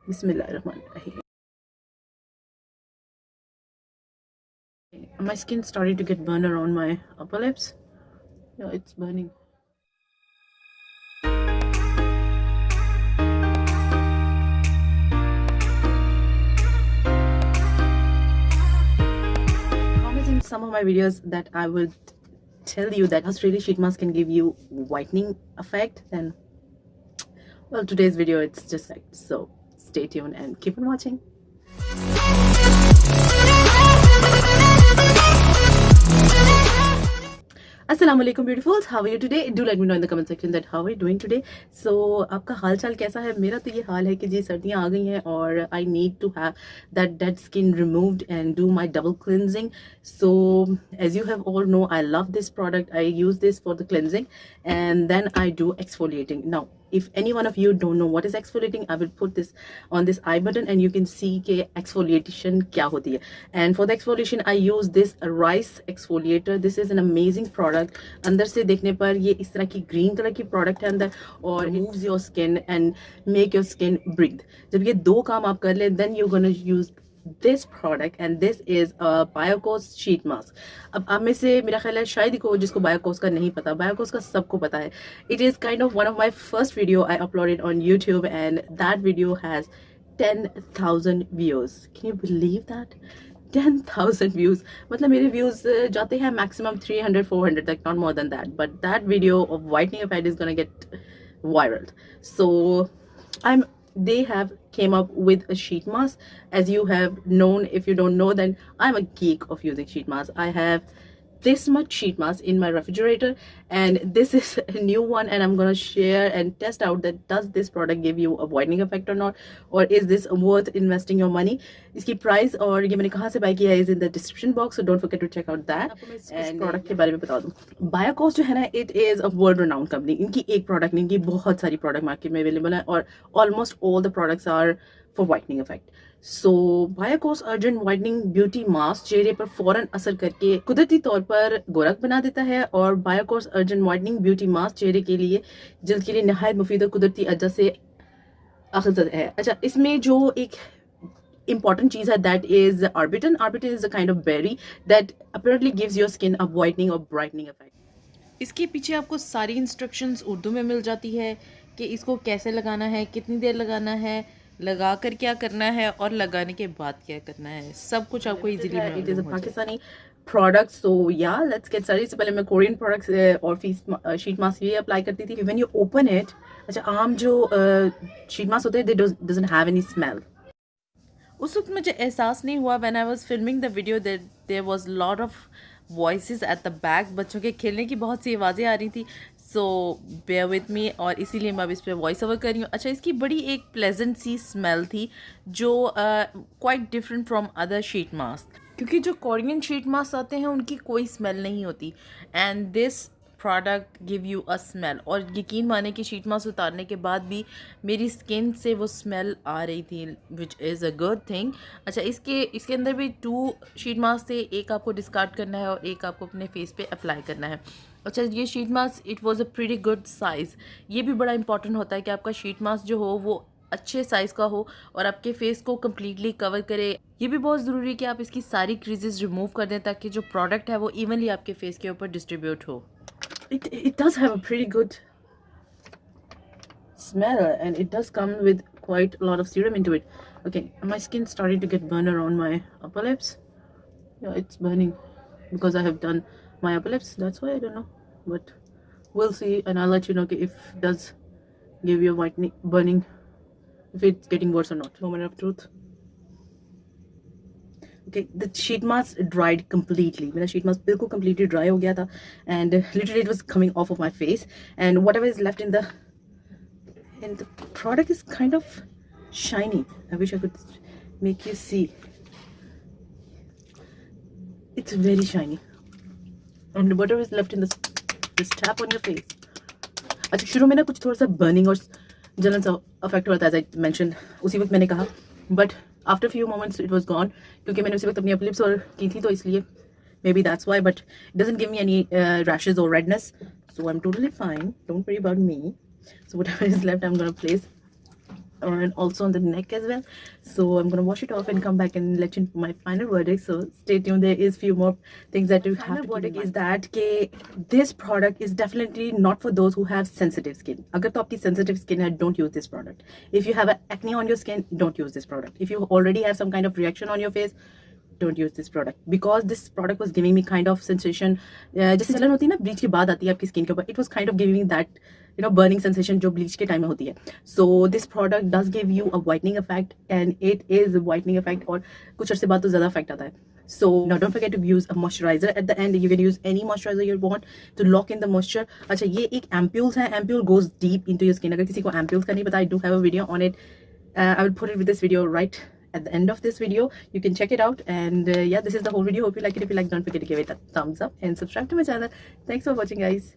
Bismillahirrahmanirrahim. My skin started to get burned around my upper lips. Yeah, it's burning. I promise in some of my videos that I will tell you that Australia sheet mask can give you whitening effect. Then, well, today's video it's just like so. Stay tuned and keep on watching. Assalamu alaikum beautifuls, how are you today? Do let me know in the comment section that how are you doing today. So आपका हाल चाल कैसा है? मेरा तो ये हाल है कि जी सर्दियाँ आ गई हैं और I need to have that dead skin removed and do my double cleansing. So as you have all know, I love this product. I use this for the cleansing and then I do exfoliating. Now if any one of you don't know what is exfoliating, I will put this on this I button and you can see कि exfoliation क्या होती है. And for the exfoliation I use this rice exfoliator. This is an amazing product. अंदर से देखने पर ये इस तरह की green color की product है अंदर और removes your skin and make your skin breathe. जब ये दो काम आप कर लें then you're gonna use this product and this is a Biocos sheet mask. अब आप में से मेरा ख्याल है शायद ही को जिसको Biocos का नहीं पता. Biocos का सबको पता है. It is kind of one of my first video I uploaded on YouTube and that video has 10,000 views. Can you believe that? 10,000 views. मतलब मेरे views जाते हैं maximum 300-400 तक, not more than that. But that video of whitening effect is gonna get viral. So they have came up with a sheet mask. As you have known, if you don't know, then I'm a geek of using sheet masks. I have this much sheet mask in my refrigerator and this is a new one and I'm gonna share and test out that does this product give you a whitening effect or not, or is this worth investing your money. इसकी price और ये मैंने कहाँ से buy किया is in the description box, so don't forget to check out that. and product के बारे में बता दूँ. Biocos जो है ना, it is a world renowned company. इनकी एक product नहीं, इनकी बहुत सारी product market में available है और almost all the products are for whitening effect. So Biocos Urgent Whitening Beauty Mask चेहरे पर फौरन असर करके कुदरती तौर पर गोरख बना देता है और Biocos Urgent Whitening Beauty Mask चेहरे के लिए जल्द के लिए नहायत मुफीद और कुदरती अज्जा से अखज़त है. अच्छा, इसमें जो एक important चीज़ है that is arbutin. Arbutin is a kind of berry that apparently gives your skin a whitening or brightening effect. इसके पीछे आपको सारी इंस्ट्रक्शंस उर्दू में मिल जाती है कि इसको कैसे लगाना है, कितनी देर लगाना है, लगा कर क्या करना है और लगाने के बाद क्या करना है, सब कुछ आपको इजीली मिल जाता है. It is a Pakistani product. So yeah let's get started. इससे पहले मैं कोरियन प्रोडक्ट्स और शीट मास्क ये अप्लाई करती थी. व्हेन यू ओपन इट, अच्छा आम जो शीट मास्क होते हैं they doesn't have any smell. उस वक्त मुझे एहसास नहीं हुआ when I was filming the video that there was lot of voices at the back. बच्चों के खेलने की बहुत सी आवाज़ें आ रही थी. सो बेयर विथ मी और इसीलिए मैं अब इस पर वॉइस ओवर कर रही हूँ. अच्छा, इसकी बड़ी एक प्लेजेंट सी स्मेल थी जो quite different from other sheet mask, क्योंकि जो कोरियन शीट मास्क आते हैं उनकी कोई स्मेल नहीं होती and this product give you a smell. और यकीन माने कि शीट मास्क उतारने के बाद भी मेरी स्किन से वो स्मेल आ रही थी, which is a good thing. अच्छा, इसके अंदर भी 2 शीट मास्क थे. एक आपको डिस्कार्ड करना है और एक आपको अपने फेस पे अप्लाई करना है. अच्छा, ये sheet mask it was a pretty good size. ये भी बड़ा इंपॉर्टेंट होता है कि आपका शीट मास्क जो हो वो अच्छे साइज़ का हो और आपके फेस को कम्प्लीटली कवर करे. ये भी बहुत ज़रूरी है कि आप इसकी सारी क्रीजेस रिमूव कर दें ताकि जो प्रोडक्ट है वो इवनली आपके फेस के ऊपर डिस्ट्रीब्यूट हो. It does have a pretty good smell and it does come with quite a lot of serum into it. Okay, my skin started to get burned around my upper lips. Yeah, it's burning because I have done my upper lips. That's why I don't know, but we'll see and I'll let you know if it does give you a whitening, burning, if it's getting worse or not. Moment of truth. Okay, the sheet mask dried completely. मेरा sheet mask बिल्कुल completely dry हो गया था and literally it was coming off of my face and whatever is left in the product is kind of shiny. I wish I could make you see. It's very shiny and whatever is left in this tap on your face. अच्छा, शुरू में ना कुछ थोड़ा सा burning और जलन सा affect हुआ था as I mentioned. उसी वक्त मैंने कहा but after few moments it was gone क्योंकि मैंने उसी वक्त अपनी लिप्स और की थी तो इसलिए maybe that's why, but it doesn't give me any rashes or redness, so I'm totally fine. Don't worry about me. So whatever is left I'm gonna place and also on the neck as well. So I'm gonna wash it off and come back and let you know my final verdict. So stay tuned. There is few more things that you have to keep in mind. Is that this product is definitely not for those who have sensitive skin. अगर तो आपकी sensitive skin है, don't use this product. If you have acne on your skin, don't use this product. If you already have some kind of reaction on your face, don't use this product, because this product was giving me kind of sensation, जैसे जलन होती है ना bleach के बाद आती है आपकी स्किन के ऊपर, it was kind of giving me that burning sensation जो ब्लीच के टाइम में होती है. So this product does give you a whitening effect, and it is a whitening effect, और कुछ अर्से बाद तो ज़्यादा effect आता है. So now don't forget to use a moisturizer at the end. You can use any moisturizer you want to lock in the moisture. अच्छा, ये एक ampules है. Ampule goes deep into your skin. अगर किसी को ampules का नहीं पता, I do have a video on it. I will put it with this video right at the end of this video. You can check it out. And yeah, this is the whole video. Hope you like it. If you like, don't forget to give it a thumbs up and subscribe to my channel. Thanks for watching, guys.